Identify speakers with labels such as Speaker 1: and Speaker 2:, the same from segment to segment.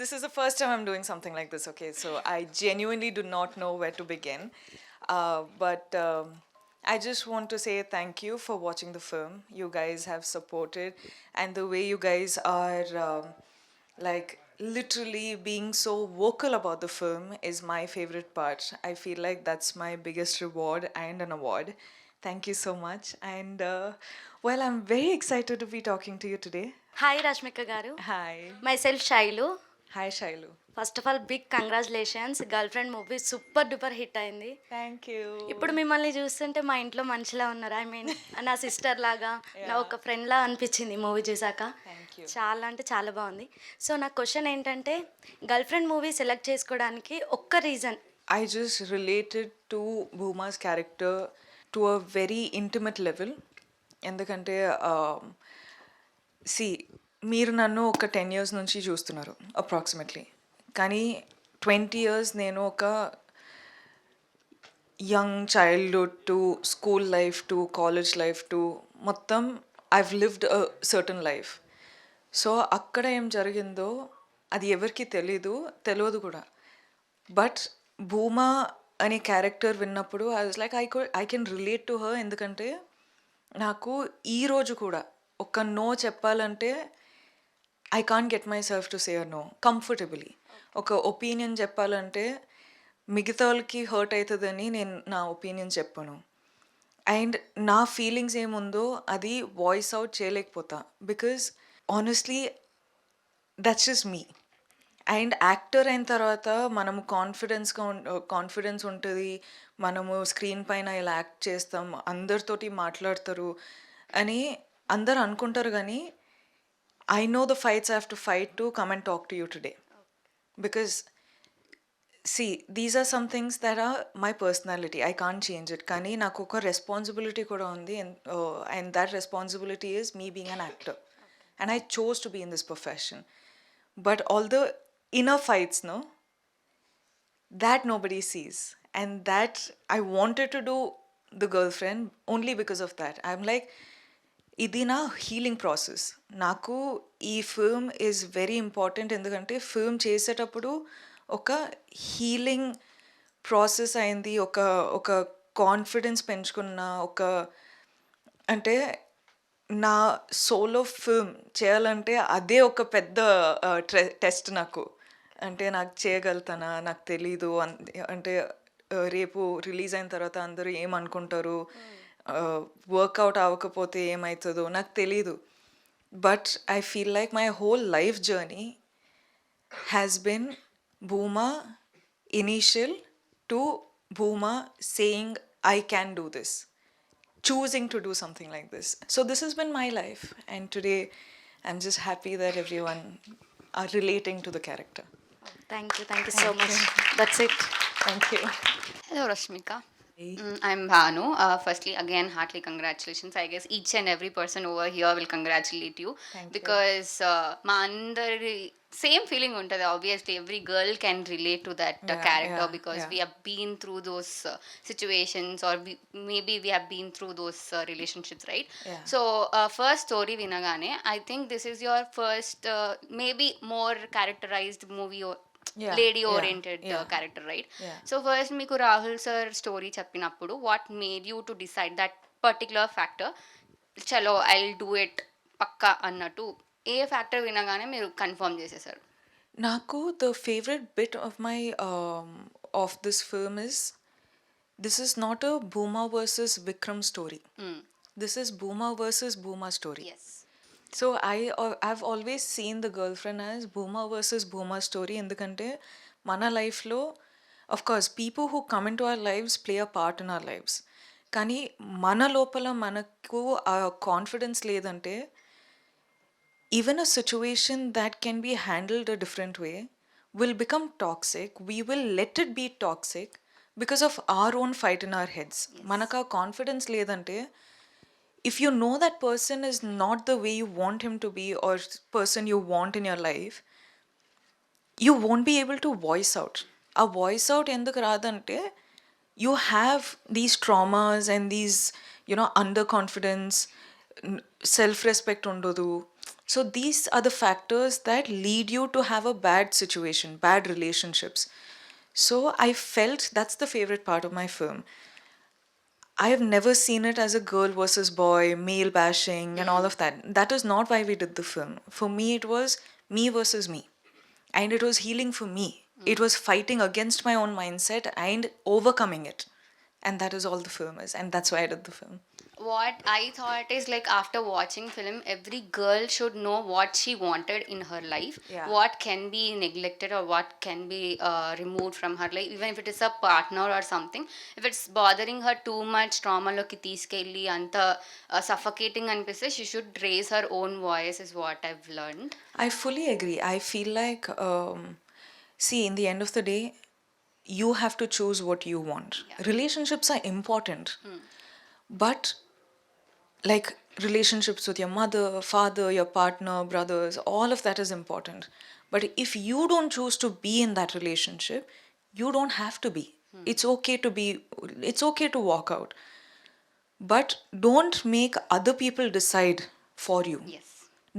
Speaker 1: this is the first time I'm doing something like this, okay? So I genuinely do not know where to begin. But I just want to say thank you for watching the film. You guys have supported, and the way you guys are like literally being so vocal about the film is my favorite part. I feel like that's my biggest reward and an award. Thank you so much. And well, I'm very excited to be talking to you today.
Speaker 2: Hi Rashmika garu.
Speaker 1: Hi.
Speaker 2: Myself Shailu.
Speaker 1: Hi, Shailu.
Speaker 2: First of all big congratulations. Girlfriend movie super duper hit అయింది.
Speaker 1: Thank you.
Speaker 2: ఇప్పుడు మిమ్మల్ని చూస్తుంటే మా ఇంట్లో మనిషిలా ఉన్నారు. I mean నా sister లాగా, నా ఒక ఫ్రెండ్ లా అనిపించింది మూవీ చూసాక.
Speaker 1: Thank you.
Speaker 2: చాలా అంటే చాలా బాగుంది. సో నా క్వశ్చన్ ఏంటంటే, గర్ల్ ఫ్రెండ్ మూవీ సెలెక్ట్ చేసుకోవడానికి ఒక్క reason?
Speaker 1: I just related to Bhuma's character to a very intimate level. ఎందుకంటే సి మీరు నన్ను ఒక 10 years నుంచి చూస్తున్నారు అప్రాక్సిమేట్లీ, కానీ 20 years నేను ఒక young childhood to school life to college life to మొత్తం I've lived a certain life. So అక్కడ ఏం జరిగిందో అది ఎవరికి తెలియదు కూడా. బట్ భూమా అనే క్యారెక్టర్ విన్నప్పుడు I was like I can relate to her. ఎందుకంటే నాకు ఈరోజు కూడా ఒక నో చెప్పాలంటే I can't get myself to say a no comfortably. ఒక ఒపీనియన్ చెప్పాలంటే మిగతా వాళ్ళకి హర్ట్ అవుతుందని నేను నా ఒపీనియన్ చెప్పను. అండ్ నా ఫీలింగ్స్ ఏముందో అది వాయిస్ అవుట్ చేయలేకపోతా. Because honestly that's just me. And actor అయిన తర్వాత మనము కాన్ఫిడెన్స్ ఉంటుంది, మనము స్క్రీన్ పైన ఇలా యాక్ట్ చేస్తాం, అందరితోటి మాట్లాడతారు అని అందరు అనుకుంటారు. కానీ I know the fights I have to fight to come and talk to you today. Because, see, these are some things that are my personality. I can't change it. Kani naku oka responsibility kuda undi, and that responsibility is me being an actor. And I chose to be in this profession. But all the inner fights, no, that nobody sees. And that I wanted to do the girlfriend only because of that. I'm like, ఇది నా healing process. నాకు ఈ film is very important. ఎందుకంటే film చేసేటప్పుడు ఒక healing process అయింది, ఒక confidence పెంచుకున్న అంటే నా సోలో ఫిల్మ్ చేయాలంటే అదే ఒక పెద్ద టెస్ట్ నాకు. అంటే నాకు చేయగలుగుతానా నాకు తెలీదు. అంటే రేపు రిలీజ్ అయిన తర్వాత అందరూ ఏమనుకుంటారు, వర్కౌట్ అవ్వకపోతే ఏమవుతుందో నాకు తెలీదు. But I feel like my whole life journey has been Bhuma initial to Bhuma saying I can do this, choosing to do something like this. So this has been my life, and today I'm just happy that everyone are relating to the character.
Speaker 2: Thank you so much. That's it.
Speaker 1: Thank you.
Speaker 3: Hello, Rashmika. I'm Bhanu. Firstly, again, heartily congratulations. I guess each and every person over here will congratulate you.
Speaker 1: Thank you.
Speaker 3: Because మా అందరి same feeling ఉంటుంది. Obviously, every girl can relate to that character because we have been through those situations, or maybe we have been through those relationships, right?
Speaker 1: Yeah.
Speaker 3: So, first story వినగానే, I think this is your first, maybe more characterized movie or lady oriented character, right? So first మీకు Rahul sir story చెప్పినప్పుడు what made you to decide that particular factor, చలో I will do it పక్కా అన్నట్టు ఏ factor వినగానే మీరు confirm చేసేసారు?
Speaker 1: నాకు the favourite bit of this film is this is not a Bhuma versus Vikram story. This is Bhuma versus Bhuma story. So I've always seen the girlfriend as Bhuma versus Bhuma story. ఎందుకంటే మన లైఫ్లో of course people who come into our lives play a part in our lives. కానీ మన లోపల మనకు ఆ confidence లేదంటే even a situation that can be handled a different way will become toxic. We will let it be toxic because of our own fight in our heads. మనకు ఆ confidence లేదంటే, if you know that person is not the way you want him to be or person you want in your life, you won't be able to voice out. A voice out enduku radante, you have these traumas and these underconfidence, self respect ఉండదు. So these are the factors that lead you to have a bad situation, bad relationships. So I felt that's the favorite part of my film. I have never seen it as a girl versus boy, male bashing, and all of that. That is not why we did the film. For me, it was me versus me. And it was healing for me. It was fighting against my own mindset and overcoming it. And that is all the film is. And that's why I did the film.
Speaker 3: What I thought is like after watching film, every girl should know what she wanted in her life,
Speaker 1: Yeah.
Speaker 3: what can be neglected or what can be removed from her life, even if it is a partner or something. If it's bothering her too much, trauma loki తీసుకెళ్ళి అంత suffocating అనిపిస్తే she should raise her own voice is what I've learned.
Speaker 1: I fully agree. I feel like, see, in the end of the day, you have to choose what you want.
Speaker 3: Yeah.
Speaker 1: Relationships are important. But like relationships with your mother, father, your partner, brothers, all of that is important. But if you don't choose to be in that relationship, you don't have to be. It's okay to be, it's okay to walk out. But don't make other people decide for you.
Speaker 3: Yes.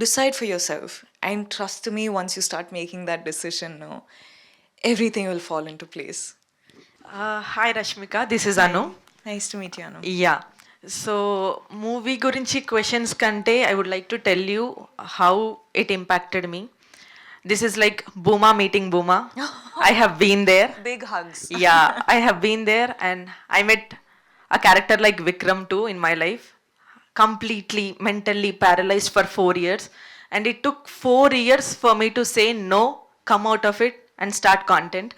Speaker 1: Decide for yourself. And trust me, once you start making that decision, no, everything will fall into place.
Speaker 4: Hi Rashmika, this is Anu.
Speaker 1: Nice to meet you, Anu.
Speaker 4: Yeah. So movie గురించి questions కంటే I would like to tell you how it impacted me. This is like Booma meeting Booma. I have been there.
Speaker 1: Big hugs.
Speaker 4: Yeah, I have been there and I met a character like Vikram too in my life. Completely mentally paralyzed for 4 years. And it took 4 years for me to say no, come out of it and start content.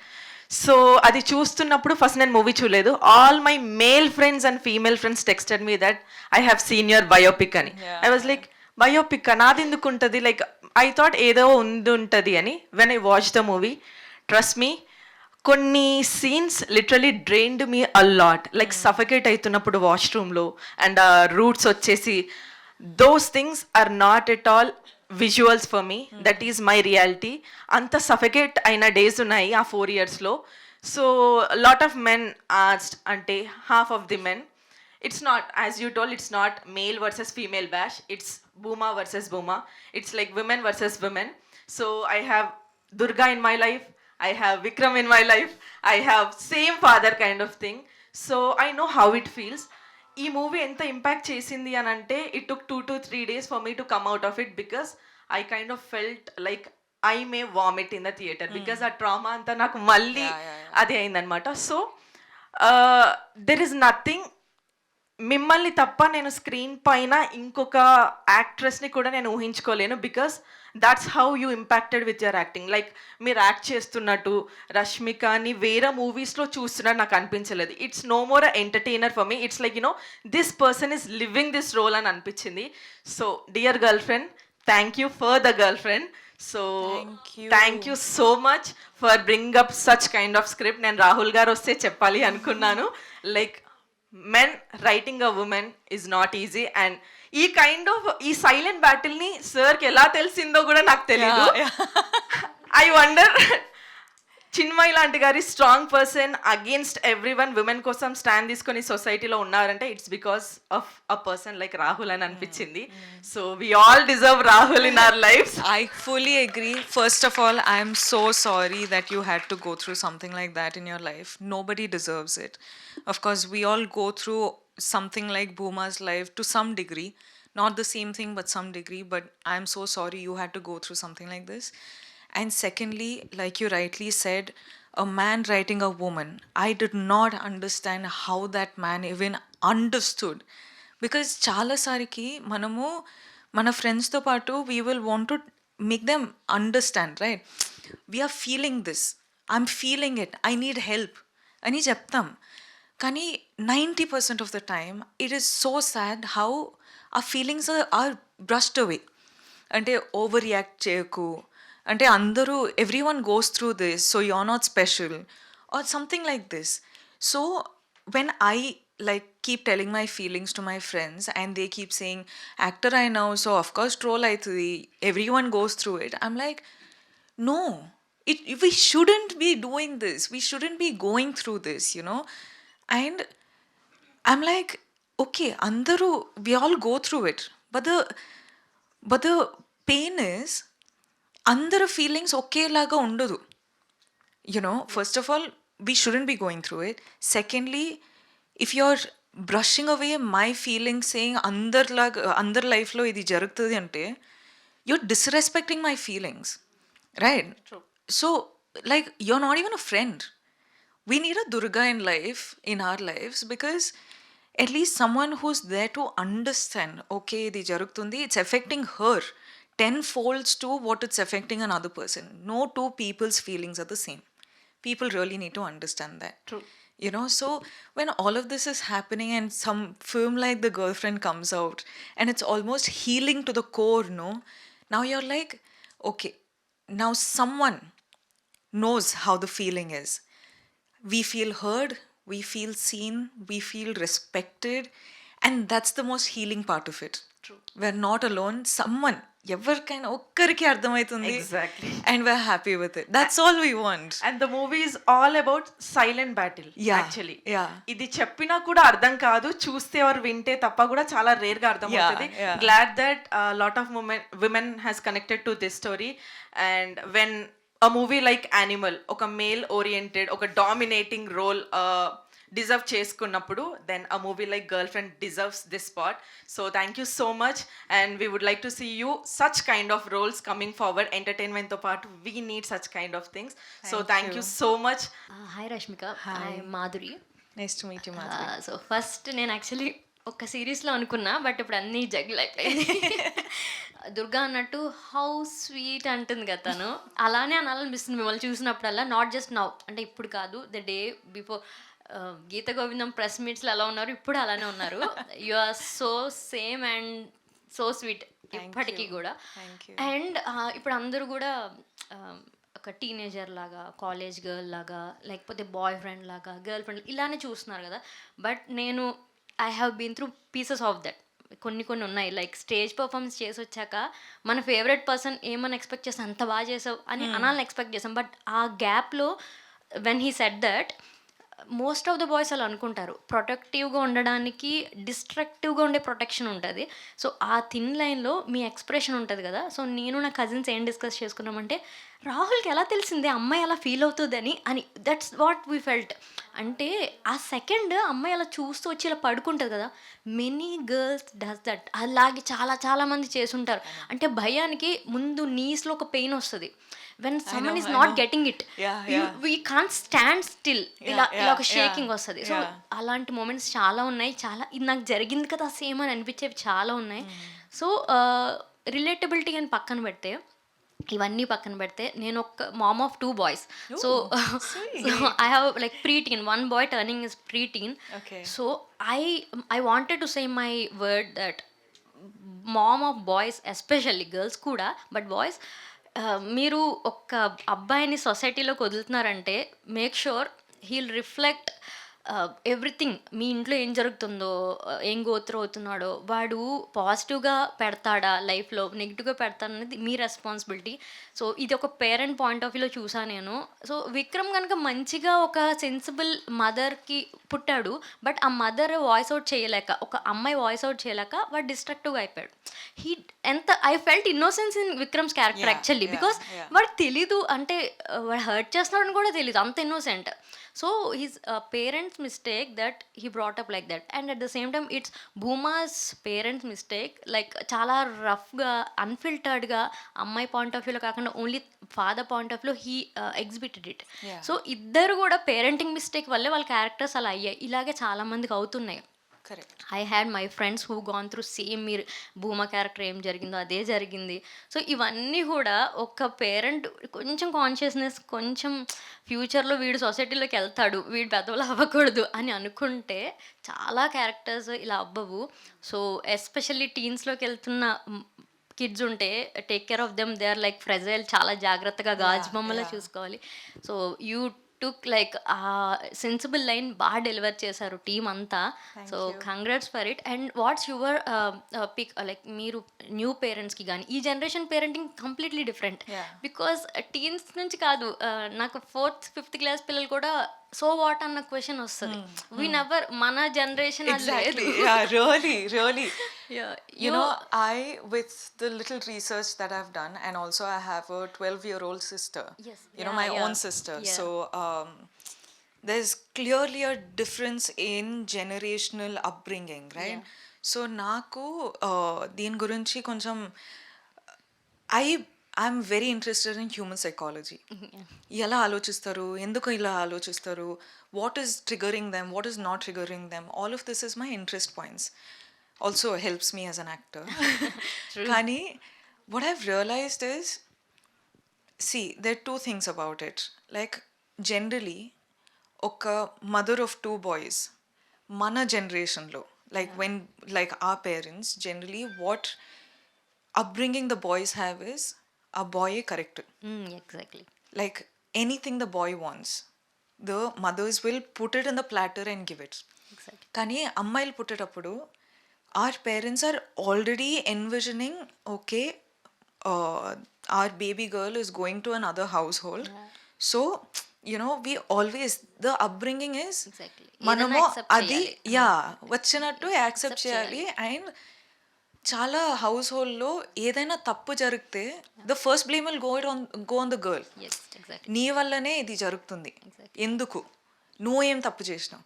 Speaker 4: So అది చూస్తున్నప్పుడు first నేను movie చూడలేదు. All my male friends and female friends texted me that I have seen your biopic అని. I was like biopic నాది ఎందుకు ఉంటుంది, like I thought ఏదో ఉంటుంది అని. When I watch the movie, trust me, కొన్ని సీన్స్ లిటరలీ డ్రైన్డ్ మీ అలాట్. Like suffocate అవుతున్నప్పుడు వాష్రూమ్లో అండ్ రూట్స్ వచ్చేసి, those things are not at all visuals for me, that is my reality. అంత suffocate అయిన డేస్ ఉన్నాయి ఆ 4 yearsలో. So lot of men asked, అంటే half of the men, it's not, as you told, it's not male versus female bash, it's Booma versus Booma. It's like women versus women. So I have Durga in my life, I have Vikram in my life, I have same father kind of thing. So I know how it feels. ఈ movie ఎంత impact చేసింది అని అంటే, it took 2 to 3 days for me to come out of it, because I kind of felt like I may vomit in the theatre, because ఆ trauma అంతా నాకు మళ్ళీ అది అయిందనమాట. సో దెర్ ఇస్ నథింగ్, మిమ్మల్ని తప్ప నేను స్క్రీన్ పైన ఇంకొక యాక్ట్రెస్ని కూడా నేను ఊహించుకోలేను, because that's how you impacted with your acting. Like మీరు యాక్ట్ చేస్తున్నట్టు రష్మికని వేరే మూవీస్లో చూస్తున్నట్టు నాకు అనిపించలేదు. It's no more entertainer for me, it's like you know this person is living this role అని అనిపించింది. So dear girl friend, thank you for the girl friend. So thank you so much for bring up such kind of script. నేను రాహుల్ గారు వస్తే చెప్పాలి అనుకున్నాను, like men writing a woman is not easy, and ఈ kind of ఈ silent బ్యాటిల్ని సార్కి ఎలా తెలిసిందో కూడా నాకు తెలీదు. ఐ వండర్, చిన్మయ్ లాంటి గారి strong person against everyone, women కోసం స్టాండ్ తీసుకొని సొసైటీలో ఉన్నారంటే it's because of a person like Rahul అని అనిపించింది. So we all deserve Rahul in our lifes.
Speaker 1: I fully agree. First of all, I am so sorry that you had to go through something like that in your life. Nobody deserves it. Of course, we all go through something like Booma's life to some degree. Not the same thing, but some degree. But I'm so sorry you had to go through something like this. And secondly, like you rightly said, a man writing a woman, I did not understand how that man even understood. Because చాలా సారికి మనము మన ఫ్రెండ్స్తో పాటు we will want to make them understand, right? We're feeling this, I'm feeling it, I need help అని చెప్తాం. కానీ 90% of the time it is so sad how ఆ feelings are brushed away. అంటే ఓవర్ రియాక్ట్ చేయకు, అంటే అందరూ everyone goes through this, so you are not special or something like this. So when I like keep telling my feelings to my friends and they keep saying actor I know, so of course troll aitadi, everyone goes through it, I'm like, no, we shouldn't be doing this, we shouldn't be going through this, you know. And I'm like, okay, andaru, we all go through it, but the pain is అందరి feelings ఒకేలాగా ఉండదు. First of all, we shouldn't be going through it. Secondly, if you're brushing away my feelings saying అందరి లైఫ్లో ఇది జరుగుతుంది అంటే you're disrespecting my feelings, right?
Speaker 4: True.
Speaker 1: So, like, you're not even a friend. We need a Durga in our lives, because at least someone who's there to understand, okay, ఇది జరుగుతుంది, it's affecting her 10 folds to what it's affecting another person. No two people's feelings are the same. People really need to understand that.
Speaker 4: True.
Speaker 1: So when all of this is happening and some film like The Girlfriend comes out and it's almost healing to the core, no? Now you're like, okay, now someone knows how the feeling is. We feel heard, we feel seen, we feel respected, and that's the most healing part of it.
Speaker 4: True.
Speaker 1: We're not alone. Someone, ఎవరికైనా ఒక్కరికి అర్థమవుతుంది,
Speaker 4: Exactly.
Speaker 1: and we're happy with it. That's all we want.
Speaker 4: And the movie is all about silent battle.
Speaker 1: Yeah,
Speaker 4: Actually.
Speaker 1: yeah.
Speaker 4: ఇది చెప్పినా కూడా అర్థం కాదు, చూస్తే or వింటే తప్ప కూడా చాలా రేర్ గా అర్థం అవుతుంది.
Speaker 1: yeah.
Speaker 4: Glad that a lot of women has connected to this story. And when a movie like Animal, ఒక male oriented, ఒక dominating role deserve చేసుకున్నప్పుడు, then a movie like Girlfriend deserves this spot. So thank you so much, and we would like to see you such kind of roles coming forward. Entertainment తో పాటు we need such kind of things. So thank you so much.
Speaker 5: Hi Rashmika, hi Madhuri.
Speaker 1: Nice to meet you, Madhuri.
Speaker 5: So first నేను actually ఒక సిరీస్లో అనుకున్నా, but ఇప్పుడు అన్నీ జగ్గులు అయిపోయింది. దుర్గా అన్నట్టు హౌ స్వీట్ అంటుంది కదా తను, అలానే అనాలనిపిస్తుంది మిమ్మల్ని చూసినప్పుడల్లా. నాట్ జస్ట్ నౌ, అంటే ఇప్పుడు కాదు, the day before Geetha Govindam press మీట్స్లో ఎలా ఉన్నారు, ఇప్పుడు అలానే ఉన్నారు. You are so same and so sweet ఇప్పటికీ కూడా. అండ్ ఇప్పుడు అందరూ కూడా ఒక టీనేజర్ లాగా, కాలేజ్ గర్ల్ లాగా, లేకపోతే బాయ్ ఫ్రెండ్ లాగా, గర్ల్ ఫ్రెండ్ ఇలానే చూస్తున్నారు కదా. బట్ నేను I have been through pieces of that. కొన్ని ఉన్నాయి, లైక్ స్టేజ్ పర్ఫార్మెన్స్ చేసి వచ్చాక మన ఫేవరెట్ పర్సన్ ఏమని ఎక్స్పెక్ట్ చేస్తాం, అంత బాగా చేసావు అని అనాలని ఎక్స్పెక్ట్ చేసాం. బట్ ఆ గ్యాప్లో when he said that, most of the boys అలా అనుకుంటారు, ప్రొటెక్టివ్గా ఉండడానికి డిస్ట్రక్టివ్గా ఉండే ప్రొటెక్షన్ ఉంటుంది. సో ఆ థిన్ లైన్లో మీ ఎక్స్ప్రెషన్ ఉంటుంది కదా. సో నేను నా కజిన్స్ ఏం డిస్కస్ చేసుకున్నామంటే, రాహుల్కి ఎలా తెలిసిందే అమ్మాయి అలా ఫీల్ అవుతుందని అని. That's what we felt. అంటే ఆ సెకండ్ అమ్మాయి అలా చూస్తూ వచ్చి ఇలా పడుకుంటుంది కదా, మెనీ గర్ల్స్ డస్ దట్. అలాగే చాలా మంది చేసుంటారు. అంటే భయానికి ముందు నీస్లో ఒక పెయిన్ వస్తుంది. when someone is not getting it, we can't stand still, ఇలా ఒక షేకింగ్ వస్తుంది. సో అలాంటి మూమెంట్స్ చాలా ఉన్నాయి. చాలా ఇది నాకు జరిగింది కదా సేమ్ అని అనిపించేవి చాలా ఉన్నాయి. సో రిలేటబిలిటీ అని పక్కన పెడితే, ఇవన్నీ పక్కన పెడితే, నేను ఒక mom of 2 boys. So I have like pre-teen, 1 boy turning is pre-teen. సో I wanted to say my word that mom of boys, especially girls కూడా, but boys, మీరు ఒక అబ్బాయిని సొసైటీలోకి వదులుతున్నారంటే make sure he'll reflect everything. మీ ఇంట్లో ఏం జరుగుతుందో, ఏం గోత్రం అవుతున్నాడో, వాడు పాజిటివ్గా పెడతాడా లైఫ్లో, నెగిటివ్గా పెడతాడు అనేది మీ రెస్పాన్సిబిలిటీ. సో ఇది ఒక పేరెంట్ పాయింట్ ఆఫ్ వ్యూలో చూసాను నేను. సో విక్రమ్ కనుక మంచిగా ఒక సెన్సిబుల్ మదర్కి పుట్టాడు, బట్ ఆ మదర్ వాయిస్ అవుట్ చేయలేక, ఒక అమ్మాయి వాయిస్ అవుట్ చేయలేక వాడు డిస్ట్రక్టివ్గా అయిపోయాడు. I felt innocence in Vikram's character actually, because వాడికి తెలీదు, అంటే వాడు హర్ట్ చేస్తున్నాడని కూడా తెలీదు, అంత innocent. So his parents mistake that he brought up like that. And at the same time it's Bhuma's parents mistake, like చాలా రఫ్గా, అన్ఫిల్టర్డ్గా, అమ్మాయి పాయింట్ ఆఫ్ వ్యూలో కాకుండా ఓన్లీ ఫాదర్ పాయింట్ ఆఫ్ వ్యూలో హీ ఎగ్జిబిటెడ్ ఇట్. సో ఇద్దరు కూడా పేరెంటింగ్ మిస్టేక్ వల్లే వాళ్ళ క్యారెక్టర్స్ అలా అయ్యాయి. ఇలాగే చాలామందికి అవుతున్నాయి. I had my friends who gone through same, మీరు భూమా క్యారెక్టర్ ఏం జరిగిందో అదే జరిగింది. సో ఇవన్నీ కూడా ఒక పేరెంట్ కొంచెం కాన్షియస్నెస్, కొంచెం ఫ్యూచర్లో వీడు సొసైటీలోకి వెళ్తాడు, వీడు పెద్దవాళ్ళు అవ్వకూడదు అని అనుకుంటే చాలా క్యారెక్టర్స్ ఇలా అవ్వవు. సో ఎస్పెషల్లీ టీన్స్లోకి వెళ్తున్న కిడ్స్ ఉంటే take care of them, they are like fragile, చాలా జాగ్రత్తగా గాజు బొమ్మలా చూసుకోవాలి. So you took like a sensible line బాగా డెలివర్ చేశారు టీమ్ అంతా. So congrats for it. And what's your pick, like మీరు న్యూ పేరెంట్స్కి కానీ, ఈ generation parenting completely different. Because teens నుంచి కాదు, నాకు 4th, 5th క్లాస్ పిల్లలు కూడా సో వాట్ అన్న క్వశ్చన్ వస్తుంది. వి నెవర్, మన జనరేషన్ అది లేదు.
Speaker 1: Exactly. Yeah, really, really.
Speaker 5: Yeah,
Speaker 1: You know, with the little research that I've done, and also I have a 12-year-old sister.
Speaker 5: Yes.
Speaker 1: You know,
Speaker 5: Yeah,
Speaker 1: my
Speaker 5: yeah.
Speaker 1: own sister.
Speaker 5: Yeah.
Speaker 1: So there's clearly a difference in generational upbringing, right? So నాకు దీని గురించి కొంచెం I'm very interested in human psychology. ఎలా ఆలోచిస్తారు, ఎందుకు ఇలా ఆలోచిస్తారు, what is triggering them, what is not triggering them, all of this is my interest points. Also helps me as an actor. కానీ what I've realised is, see, there are two things about it. Like, generally, ఒక mother of two boys, మన జనరేషన్లో, like our parents, generally what upbringing the boys have is a boy correct.
Speaker 5: Exactly.
Speaker 1: Like, anything the boy wants, the mothers will put it in the platter and give it.
Speaker 5: Exactly.
Speaker 1: కానీ అమ్మాయిలు పుట్టేటప్పుడు our parents are already envisioning, okay, our baby girl is going to another household. So, you know, we always, the upbringing is
Speaker 5: Exactly.
Speaker 1: మనము
Speaker 5: ఏదైనా accept
Speaker 1: అది
Speaker 5: చేయాలి.
Speaker 1: వచ్చినట్టు accept చేయాలి. And చాలా house హోల్డ్లో ఏదైనా తప్పు జరిగితే the first blame will go on the girl.
Speaker 5: Yes, exactly.
Speaker 1: నీ వల్లనే ఇది జరుగుతుంది, ఎందుకు, నువ్వు ఏం తప్పు చేసినావు.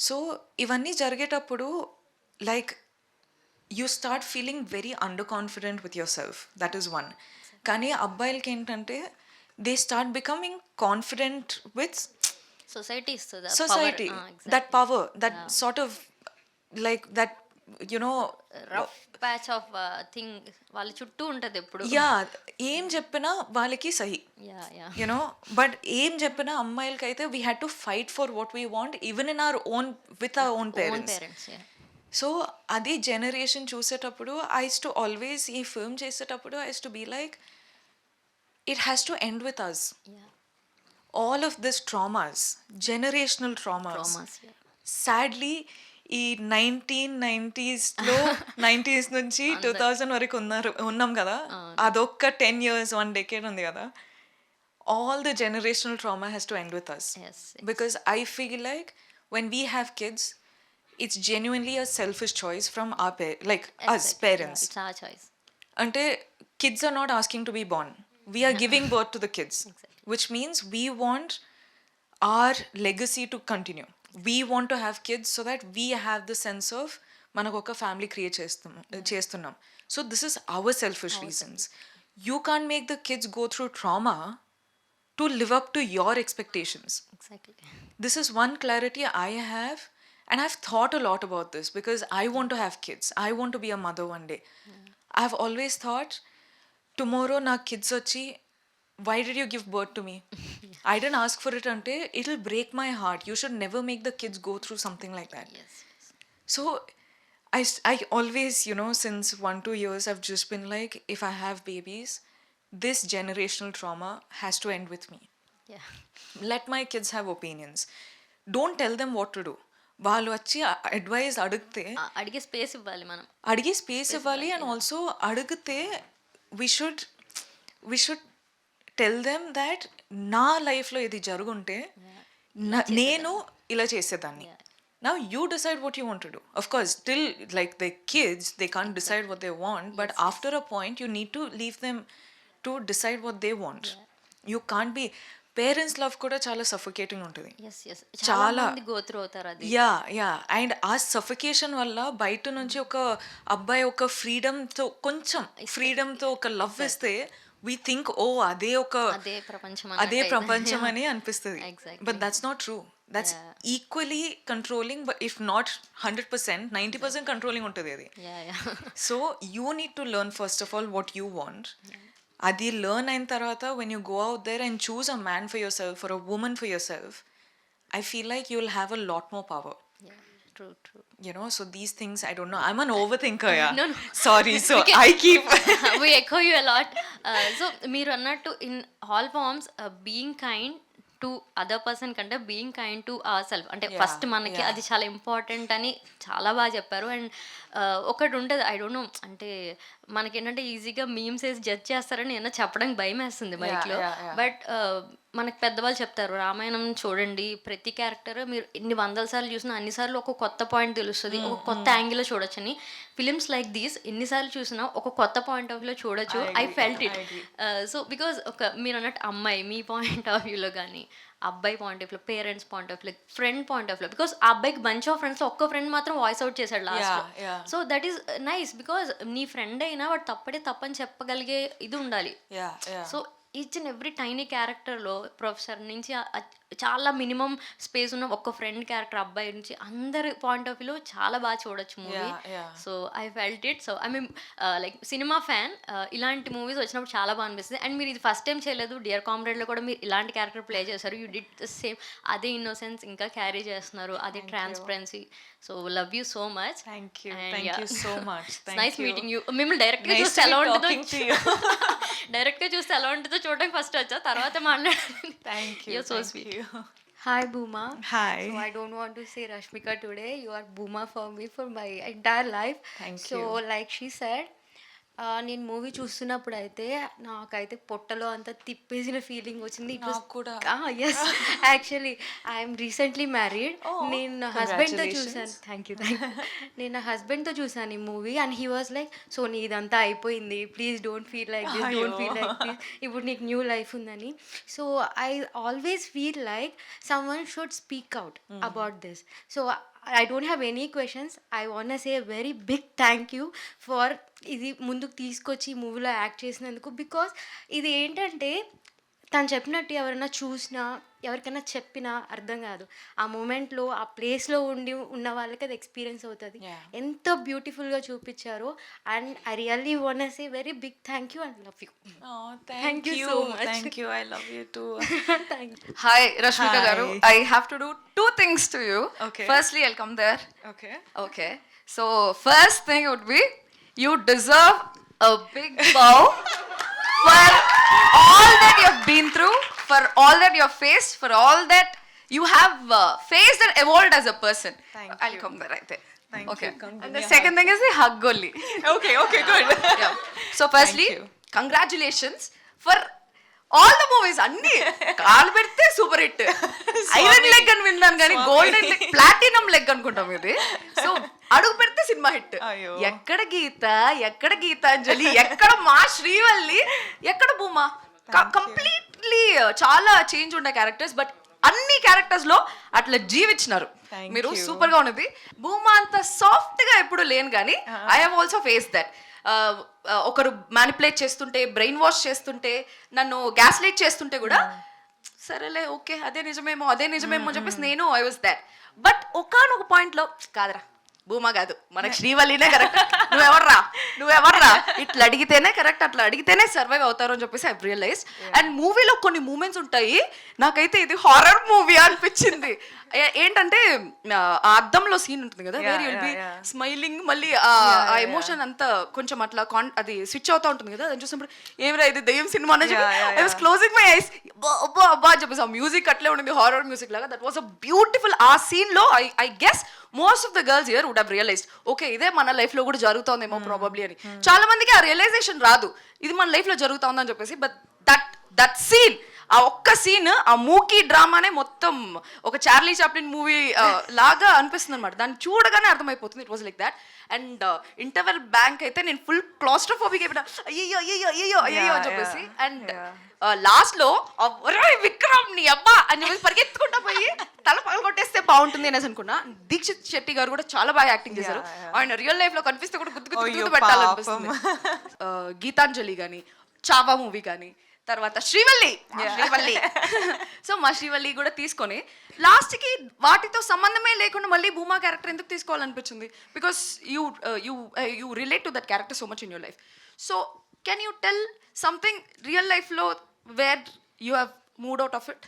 Speaker 1: సో ఇవన్నీ జరిగేటప్పుడు like you start feeling very under confident with your self. That is one. కానీ అబ్బాయిలకి ఏంటంటే they start becoming confident with
Speaker 5: society ఇస్తుంది
Speaker 1: society, that power, that sort of like that, you know,
Speaker 5: rough patch of thing వాళ్ళ చుట్టూ ఉంటుంది ఎప్పుడు.
Speaker 1: ఏం చెప్పినా వాళ్ళకి సహి, యునో. బట్ ఏం చెప్పినా అమ్మాయిలకైతే we had to fight for what we want even in our own with our own parents. So అది జనరేషన్ చూసేటప్పుడు ఐ టు ఆల్వేస్, ఈ ఫిల్మ్ చేసేటప్పుడు I to be like, it has to end with us. All of this traumas, generational traumas. Sadly, ఈ 1990s-లో 90s నుంచి 2000 వరకు ఉన్నాం కదా, అదొక్క 10 years 1 decade ఉంది కదా. All the generational trauma has to end with us. Because I feel like when we have kids, it's genuinely a selfish choice from our us parents.
Speaker 5: It's our choice.
Speaker 1: Ante kids are not asking to be born. We are giving birth to the kids. Which means we want our legacy to continue. We want to have kids so that we have the sense of manaku oka family create chestunnam. So this is our selfish reasons. You can't make the kids go through trauma to live up to your expectations.
Speaker 5: Exactly.
Speaker 1: This is one clarity I have, and I've thought a lot about this because I want to have kids. I want to be a mother one day. I've always thought, tomorrow na kids vachi, why did you give birth to me? I didn't ask for it ante, it'll break my heart. You should never make the kids go through something like that.
Speaker 5: Yes.
Speaker 1: So I always, you know, since 1-2 years I've just been like, if I have babies, this generational trauma has to end with me.
Speaker 5: Yeah.
Speaker 1: Let my kids have opinions. Don't tell them what to do. వాళ్ళు వచ్చి advice అడిగితే
Speaker 5: అడిగే space ఇవ్వాలి, మనం
Speaker 1: అడిగే space ఇవ్వాలి. And also అడిగితే we should tell them that నా లైఫ్లో ఇది జరుగుంటే నేను ఇలా చేసేదాన్ని. Now you decide what you want to do. Of course, still, like the kids, they can't decide what they want, but after a point you need to leave them to decide what they want. You can't be, parents love కూడా చాలా suffocating ఉంటుంది.
Speaker 5: చాలా go through అవుతారు అది.
Speaker 1: And ఆ suffocation వల్ల బయట నుంచి ఒక అబ్బాయి ఒక ఫ్రీడమ్తో ఒక లవ్ ఇస్తే we think, oh, అదే ప్రపంచం అని అనిపిస్తుంది. But that's not true. That's equally controlling, but if not 100%, 90% controlling ఉంటుంది అది. So you need to learn first of all what you want. అది లెర్న్ అయిన తర్వాత when you go out there and choose a man for yourself or a woman for yourself, I feel like you'll have a lot more power.
Speaker 5: True.
Speaker 1: You know, so these things, I don't know. I'm an overthinker, yeah.
Speaker 5: No.
Speaker 1: Sorry, so I keep...
Speaker 5: We echo you a lot. So, మీరు అన్నట్టు in all forms, being kind to other person కంటే being kind to our self అంటే first మనకి అది చాలా important అని చాలా బాగా చెప్పారు. అండ్ ఒకటి ఉంటుంది, ఐ డోంట్ నో, అంటే మనకేంటంటే ఈజీగా మీమ్స్ వేసి జడ్జ్ చేస్తారని ఏమన్నా చెప్పడానికి భయం వేస్తుంది బైక్లో. బట్ మనకు పెద్దవాళ్ళు చెప్తారు, రామాయణం చూడండి, ప్రతి క్యారెక్టర్ మీరు ఎన్ని వందల సార్లు చూసినా అన్నిసార్లు ఒక కొత్త పాయింట్ తెలుస్తుంది, ఒక కొత్త యాంగిల్లో చూడొచ్చని. ఫిలిమ్స్ లైక్ దీస్ ఎన్నిసార్లు చూసినా ఒక కొత్త పాయింట్ ఆఫ్ వ్యూలో చూడొచ్చు. I felt it. So because మీరు అన్నట్టు అమ్మాయి మీ పాయింట్ ఆఫ్ వ్యూలో కానీ, అబ్బాయి point of view, parents point of view, friend point of view, because ఆ అబ్బాయికి బంచ్ ఆఫ్ ఫ్రెండ్స్ ఒక్క ఫ్రెండ్ మాత్రం వాయిస్ అవుట్ చేశాడు last. So that is nice, because నీ ఫ్రెండ్ అయినా వాడు తప్పడే తప్పని చెప్పగలిగే ఇది ఉండాలి. So each and every tiny క్యారెక్టర్లో ప్రొఫెసర్ నుంచి చాలా మినిమం స్పేస్ ఉన్న ఒక్క ఫ్రెండ్ క్యారెక్టర్ అబ్బాయి నుంచి అందరి పాయింట్ ఆఫ్ వ్యూలో చాలా బాగా చూడొచ్చు movie. So I felt it. So I mean like cinema fan, ఇలాంటి మూవీస్ వచ్చినప్పుడు చాలా బాగా అనిపిస్తుంది. అండ్ మీరు ఇది ఫస్ట్ టైం చేయలేదు, డియర్ కామ్రేడ్లో కూడా మీరు ఇలాంటి క్యారెక్టర్ ప్లే చేశారు. You did the same. అదే ఇన్నోసెన్స్ ఇంకా క్యారీ చేస్తున్నారు, అదే transparency. So love you so much.
Speaker 1: Thank you so much.
Speaker 5: Nice meeting you. మిమ్మల్ని డైరెక్ట్గా చూస్తే ఎలా ఉంటుందో డైరెక్ట్గా చూస్తే ఎలా ఉంటుందో చూడడానికి ఫస్ట్ వచ్చా, తర్వాత మాట్లాడాలి.
Speaker 1: Thank you.
Speaker 5: You're so sweet.
Speaker 2: Hi Booma.
Speaker 1: Hi.
Speaker 2: So I don't want to say Rashmika today. You are Booma for me for my entire life.
Speaker 1: Thank
Speaker 2: so,
Speaker 1: you.
Speaker 2: like she said, నేను movie చూస్తున్నప్పుడు అయితే నాకైతే పొట్టలో అంతా తిప్పేసిన feeling వచ్చింది.
Speaker 1: కూడా.
Speaker 2: Yes, actually I'm recently married. నేను నా హస్బెండ్తో చూసాను. Thank you. నేను నా హస్బెండ్తో చూసాను ఈ movie and he was like, so నీ ఇదంతా అయిపోయింది, please don't feel like this, don't feel like this, ఇప్పుడు నీకు న్యూ లైఫ్ ఉందని. So I always feel like someone should speak out about this. So I don't have any questions. I want to say a very big thank you for ఇది ముందుకు తీసుకొచ్చి ఈ మూవీలో act చేసినందుకు. Because ఇది ఏంటంటే తను చెప్పినట్టు ఎవరైనా చూసినా ఎవరికైనా చెప్పినా అర్థం కాదు, ఆ మూమెంట్లో ఆ ప్లేస్లో ఉన్న వాళ్ళకి అది ఎక్స్పీరియన్స్ అవుతుంది. ఎంత బ్యూటిఫుల్గా చూపించారో. And I really want to say very big thank you and love you.
Speaker 1: Thank you so much. Thank you. I love you too.
Speaker 2: Thank you.
Speaker 6: Hi, Rashmika Garu. I have to do two things to you.
Speaker 1: Okay.
Speaker 6: Firstly, I'll come there.
Speaker 1: Okay.
Speaker 6: Okay. So, first thing would be, you deserve a big bow for all that you have been through, for all that you have faced, for all that you have faced and evolved as a person. I'll come there right there.
Speaker 1: Thank
Speaker 6: okay.
Speaker 1: you. Come
Speaker 6: And
Speaker 1: give
Speaker 6: the
Speaker 1: me a
Speaker 6: second thing is the hug only.
Speaker 1: Okay, good.
Speaker 6: Yeah. So, firstly,
Speaker 1: Thank you.
Speaker 6: congratulations for all the movies. అన్ని call పెడితే super hit. Iron leg అని విన్నాను కానీ golden leg, platinum leg అనుకుంటాం ఇది. So అడుగు పెడితే cinema hit. ఎక్కడ గీతాంజలి, ఎక్కడ మా శ్రీవల్లి, ఎక్కడ భూమా, కంప్లీట్లీ చాలా చేంజ్ ఉండే క్యారెక్టర్స్. బట్ అన్ని క్యారెక్టర్స్ లో అట్లా జీవించినారు మీరు. సూపర్ గా ఉన్నది. భూమా అంత సాఫ్ట్ గా ఎప్పుడు లేను కానీ I have also face that. ఒకరు మ్యానిపులేట్ చేస్తుంటే, బ్రెయిన్ వాష్ చేస్తుంటే, నన్ను గ్యాస్ లైట్ చేస్తుంటే కూడా సరేలే ఓకే అదే నిజమేమో అని చెప్పేసి నేను ఐ వాజ్ దాట్. బట్ ఒకానొక పాయింట్లో కాదురా భూమా కాదు, మనకి శ్రీవల్లినే కరెక్ట్, నువ్వెవర్రా ఇట్లా అడిగితేనే కరెక్ట్, అట్లా అడిగితేనే సర్వైవ్ అవుతారు అని చెప్పేసి ఐ రియలైజ్. అండ్ మూవీలో కొన్ని మూమెంట్స్ ఉంటాయి, నాకైతే ఇది హారర్ మూవీ అనిపించింది. ఏంటంటే ఆ అద్దంలో సీన్ ఉంటుంది కదా, వేర్ యుల్ బి స్మైలింగ్, మళ్ళీ ఆ ఎమోషన్ అంతా కొంచెం అట్లా అది స్విచ్ అవుతా ఉంటుంది కదా, అది చూసినప్పుడు ఏమిరా ఇది దెయ్యం సినిమా అని చెప్పి I was closing my eyes, అబ్బా అని చెప్పేసి ఆ మ్యూజిక్ అట్లే ఉండింది, హారర్ మ్యూజిక్ లాగా. That was a beautiful. ఆ సీన్ లో I guess most of the girls here would have realised, okay ఇదే మన లైఫ్ లో కూడా జరుగుతోందేమో ప్రాబబ్లీ అని. చాలా మందికి ఆ రియలైజేషన్ రాదు, ఇది మన లైఫ్ లో జరుగుతోందని చెప్పేసి. బట్ దట్ సీన్, ఆ ఒక్క సీన్, ఆ మూకీ డ్రామానే మొత్తం ఒక చార్లీ చాప్లిన్ మూవీ లాగా అనిపిస్తుంది అనమాట. దాన్ని చూడగానే అర్థమైపోతుంది. It was like that. And interval bank అయితే నేను ఫుల్ క్లాస్ట్రోఫోబిక్ అయిపోయినా, అయ్యో అని చెప్పేసి. అండ్ లాస్ట్ లో విక్రమ్ నీ అబ్బా అని చెప్పేసి పరిగెత్తుకుంటా పోయి తల పగల కొట్టేస్తే బాగుంటుంది అనేసి అనుకున్నా. దీక్షిత్ శెట్టి గారు కూడా చాలా బాగా యాక్టింగ్ చేశారు. ఆయన రియల్ లైఫ్ లో కనిపిస్తే కూడా గుర్తు పెట్టాలనిపిస్తుంది. గీతాంజలి కానీ, చావా మూవీ కానీ, తర్వాత శ్రీవల్లి. సో మా శ్రీవల్లి కూడా తీసుకొని లాస్ట్కి వాటితో సంబంధమే లేకుండా మళ్ళీ భూమా క్యారెక్టర్ ఎందుకు తీసుకోవాలనిపించింది? Because you relate to that character so much in your life. So can you tell something real లైఫ్లో where you have moved out of it?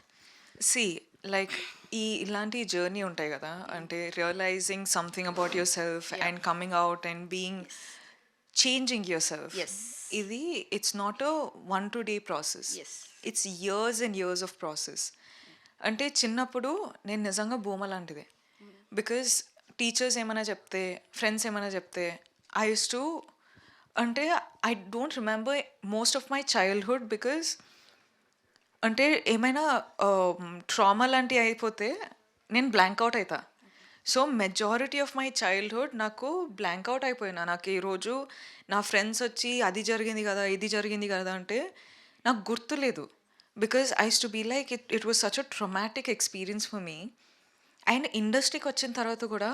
Speaker 1: Like ఇలాంటి జర్నీ ఉంటాయి కదా, అంటే realising something about your self and coming out and being changing your self. ఇది it's not a 1-2 day process, it's years and years of process. అంటే చిన్నప్పుడు నేను నిజంగా భూమ లాంటిదే, బికాజ్ టీచర్స్ ఏమైనా చెప్తే, ఫ్రెండ్స్ ఏమైనా చెప్తే, ఐ యూస్ టు, అంటే I don't remember most of my childhood because అంటే ఏమైనా ట్రామా లాంటివి అయిపోతే నేను బ్లాంక్ అవుట్ అవుతా. So majority of my childhood నాకు బ్లాంక్ అవుట్ అయిపోయినా. నాకు ఈరోజు నా ఫ్రెండ్స్ వచ్చి అది జరిగింది కదా, ఇది జరిగింది కదా అంటే నాకు గుర్తులేదు. Because I use to be like it was such a traumatic experience for me. And ఇండస్ట్రీకి వచ్చిన తర్వాత కూడా